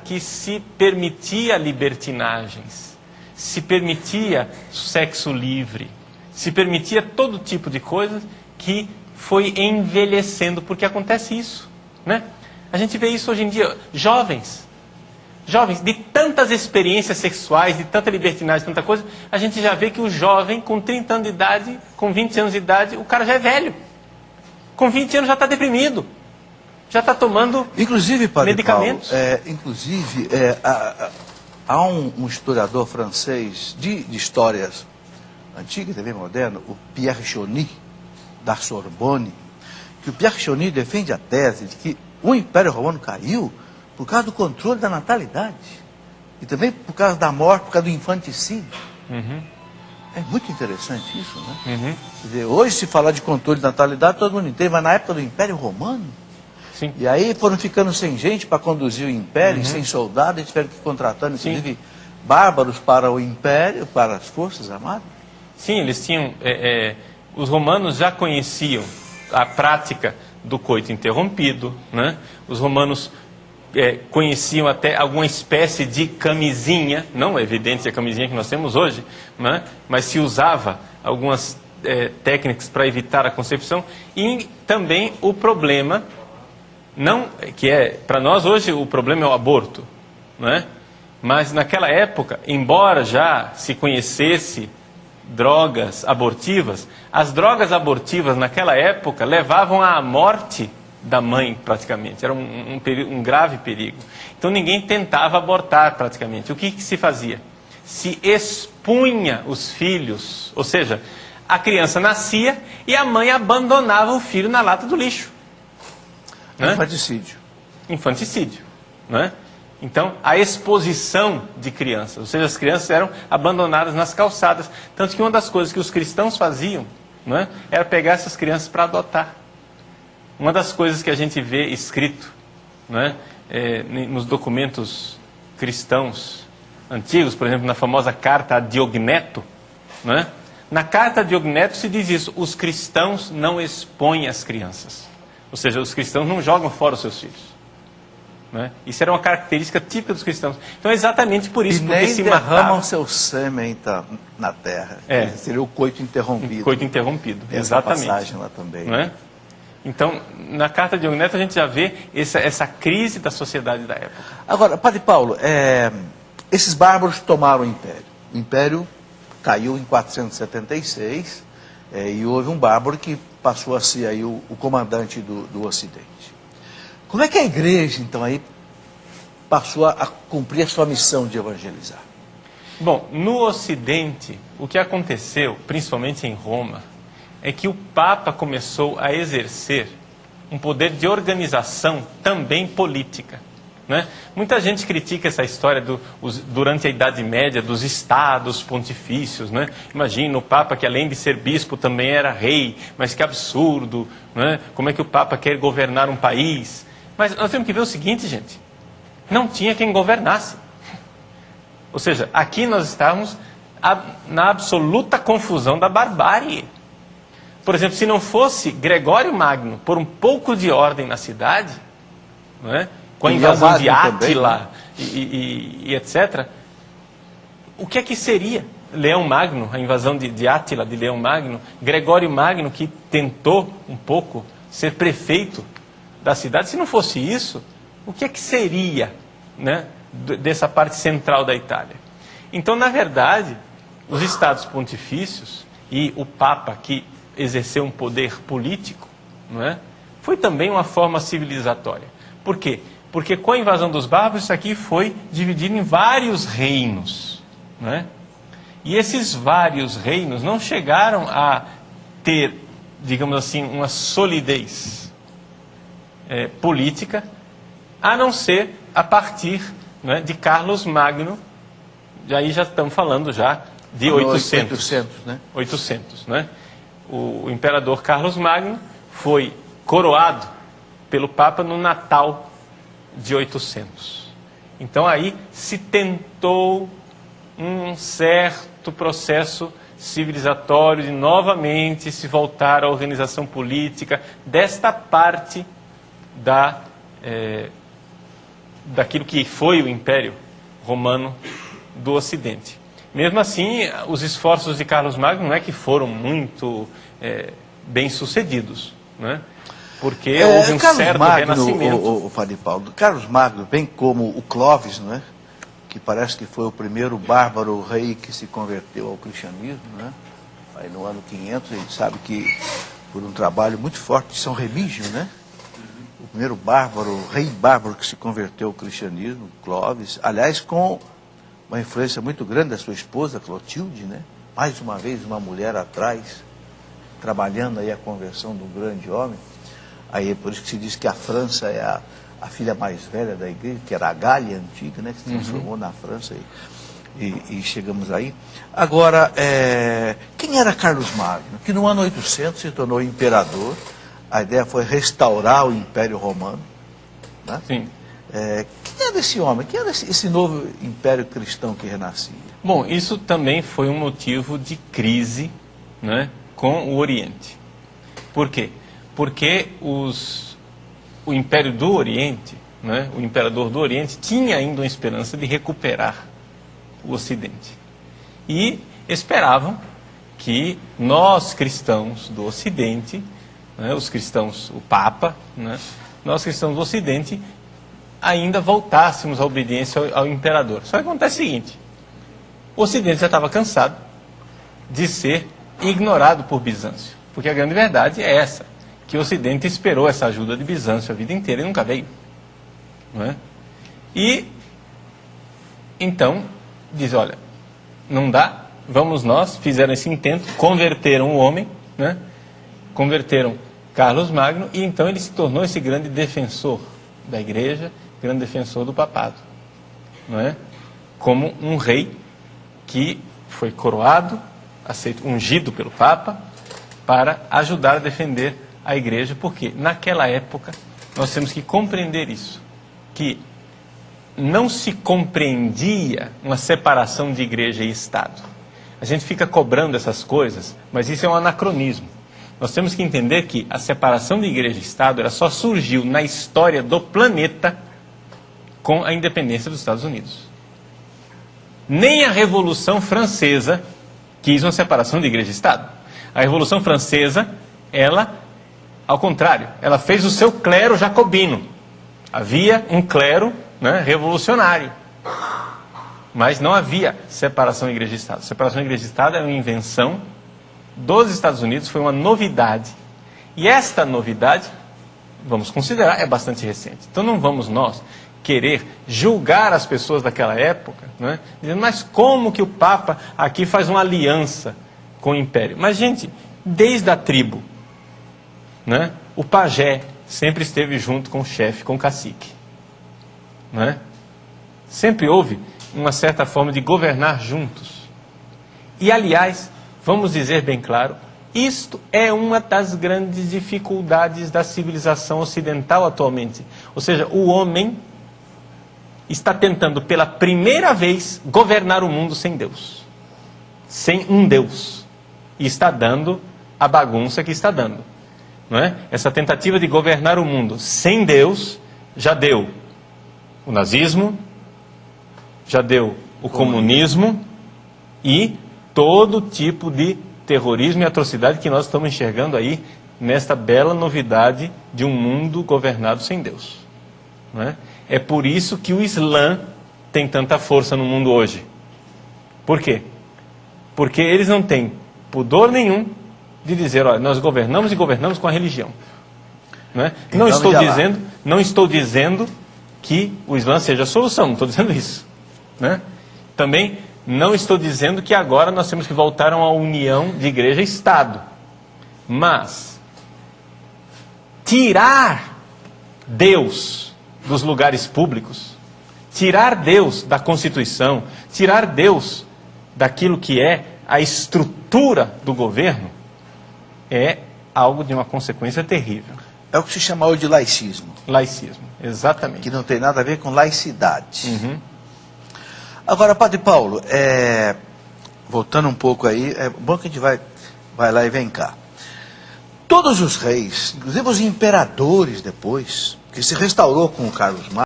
que se permitia libertinagens, se permitia sexo livre, se permitia todo tipo de coisa que foi envelhecendo, porque acontece isso, né? A gente vê isso hoje em dia, jovens de tantas experiências sexuais, de tanta libertinagem, tanta coisa, a gente já vê que o jovem com 30 anos de idade, com 20 anos de idade, o cara já é velho. Com 20 anos já está deprimido. Já está tomando medicamentos. Há um historiador francês de histórias antigas e também modernas, o Pierre Chauny, da Sorbonne, que o Pierre Chauny defende a tese de que o Império Romano caiu por causa do controle da natalidade. E também por causa da morte, por causa do infanticídio. Uhum. É muito interessante isso, né? Uhum. Quer dizer, hoje se falar de controle de natalidade, todo mundo entende, mas na época do Império Romano... Sim. E aí foram ficando sem gente para conduzir o Império, sem soldados, e tiveram que ir contratando, inclusive, bárbaros para o Império, para as Forças Armadas. Sim, eles tinham... os romanos já conheciam a prática do coito interrompido, né? Os romanos conheciam até alguma espécie de camisinha, não é evidente a camisinha que nós temos hoje, né? Mas se usava algumas técnicas para evitar a concepção, e também o problema, não que para nós hoje o problema é o aborto, né? Mas naquela época, embora já se conhecesse drogas abortivas, as drogas abortivas naquela época levavam à morte da mãe praticamente, era um grave perigo. Então ninguém tentava abortar praticamente. O que se fazia? Se expunha os filhos, ou seja, a criança nascia e a mãe abandonava o filho na lata do lixo. Né? Infanticídio. Infanticídio, né? Então, a exposição de crianças, ou seja, as crianças eram abandonadas nas calçadas. Tanto que uma das coisas que os cristãos faziam, né, era pegar essas crianças para adotar. Uma das coisas que a gente vê escrito, né, nos documentos cristãos antigos, por exemplo, na famosa carta a Diogneto, né, na carta a Diogneto se diz isso: os cristãos não expõem as crianças. Ou seja, os cristãos não jogam fora os seus filhos. Né? Isso era uma característica típica dos cristãos. Então é exatamente por isso, porque se derramam seu sêmen na terra. Seria o coito interrompido. Coito interrompido, tem exatamente. Essa passagem lá também. Não é? Então, na carta de Diogneto a gente já vê essa crise da sociedade da época. Agora, Padre Paulo, esses bárbaros tomaram o Império. O Império caiu em 476 e houve um bárbaro que passou a ser aí o comandante do Ocidente. Como é que a igreja, então, aí passou a cumprir a sua missão de evangelizar? Bom, no Ocidente, o que aconteceu, principalmente em Roma, é que o Papa começou a exercer um poder de organização também política. Né? Muita gente critica essa história durante a Idade Média dos estados pontifícios. Né? Imagina o Papa que além de ser bispo também era rei, mas que absurdo, né? Como é que o Papa quer governar um país? Mas nós temos que ver o seguinte, gente, não tinha quem governasse. Ou seja, aqui nós estávamos na absoluta confusão da barbárie. Por exemplo, se não fosse Gregório Magno por um pouco de ordem na cidade, não é? Com a invasão de Átila e etc., o que é que seria Leão Magno, a invasão de Átila, de Leão Magno, Gregório Magno, que tentou um pouco ser prefeito da cidade? Se não fosse isso, o que é que seria, né, dessa parte central da Itália? Então, na verdade, os estados pontifícios e o Papa, que exerceu um poder político, não é, foi também uma forma civilizatória. Por quê? Porque com a invasão dos bárbaros, isso aqui foi dividido em vários reinos. Não é? E esses vários reinos não chegaram a ter, digamos assim, uma solidez política, a não ser a partir, né, de Carlos Magno. E aí já estamos falando já de 800. 800, né? O imperador Carlos Magno foi coroado pelo Papa no Natal de 800. Então aí se tentou um certo processo civilizatório de novamente se voltar à organização política desta parte daquilo que foi o Império Romano do Ocidente. Mesmo assim, os esforços de Carlos Magno não é que foram muito bem-sucedidos, né? Porque houve um certo renascimento. O Frei Paulo, Carlos Magno, bem como o Clovis, não é? Que parece que foi o primeiro bárbaro rei que se converteu ao cristianismo, né? Aí no ano 500, a gente sabe que por um trabalho muito forte de São Remígio, né? O primeiro rei bárbaro que se converteu ao cristianismo, Clovis, aliás, com uma influência muito grande da sua esposa, Clotilde, né? Mais uma vez, uma mulher atrás, trabalhando aí a conversão do grande homem. Aí é por isso que se diz que a França é a filha mais velha da igreja, que era a Gália antiga, né? Que se transformou na França e chegamos aí. Agora, quem era Carlos Magno? Que no ano 800 se tornou imperador. A ideia foi restaurar o Império Romano, né? Sim. Quem era esse homem? Quem era esse novo império cristão que renascia? Bom, isso também foi um motivo de crise, né, com o Oriente. Por quê? Porque o Império do Oriente, né, o imperador do Oriente, tinha ainda uma esperança de recuperar o Ocidente. E esperavam que nós, cristãos do Ocidente, né, os cristãos, o Papa, né, nós, cristãos do Ocidente, ainda voltássemos à obediência ao imperador. Só que acontece o seguinte: o Ocidente já estava cansado de ser ignorado por Bizâncio. Porque a grande verdade é essa, que o Ocidente esperou essa ajuda de Bizâncio a vida inteira e nunca veio. Não é? E, então, diz, olha, não dá, vamos nós, fizeram esse intento, converteram o homem, né? Converteram Carlos Magno, e então ele se tornou esse grande defensor da igreja, grande defensor do papado, não é? Como um rei que foi coroado, ungido pelo Papa, para ajudar a defender a igreja, porque naquela época nós temos que compreender isso, que não se compreendia uma separação de igreja e Estado. A gente fica cobrando essas coisas, mas isso é um anacronismo. Nós temos que entender que a separação de igreja e Estado ela só surgiu na história do planeta com a independência dos Estados Unidos. Nem a Revolução Francesa quis uma separação de igreja e Estado. A Revolução Francesa, ela, ao contrário, ela fez o seu clero jacobino. Havia um clero, né, revolucionário. Mas não havia separação de igreja e Estado. Separação de igreja e Estado é uma invenção dos Estados Unidos, foi uma novidade. E esta novidade, vamos considerar, é bastante recente. Então não vamos nós querer julgar as pessoas daquela época, né, dizendo, mas como que o Papa aqui faz uma aliança com o Império? Mas, gente, desde a tribo, né, o pajé sempre esteve junto com o chefe, com o cacique. Né? Sempre houve uma certa forma de governar juntos. E, aliás, vamos dizer bem claro, isto é uma das grandes dificuldades da civilização ocidental atualmente. Ou seja, o homem está tentando pela primeira vez governar o mundo sem Deus. Sem um Deus. E está dando a bagunça que está dando. Não é? Essa tentativa de governar o mundo sem Deus já deu o nazismo, já deu o comunismo e todo tipo de terrorismo e atrocidade que nós estamos enxergando aí nesta bela novidade de um mundo governado sem Deus. Não é? É por isso que o Islã tem tanta força no mundo hoje. Por quê? Porque eles não têm pudor nenhum de dizer, olha, nós governamos e governamos com a religião. Não é? Não estou dizendo que o Islã seja a solução, não estou dizendo isso. Né? Também não estou dizendo que agora nós temos que voltar a uma união de igreja e Estado. Mas tirar Deus dos lugares públicos, tirar Deus da Constituição, tirar Deus daquilo que é a estrutura do governo, é algo de uma consequência terrível. É o que se chama hoje de laicismo. Laicismo, exatamente. Que não tem nada a ver com laicidade. Uhum. Agora, Padre Paulo, voltando um pouco aí, é bom que a gente vai lá e vem cá. Todos os reis, inclusive os imperadores depois, que se restaurou com o Carlos Magno,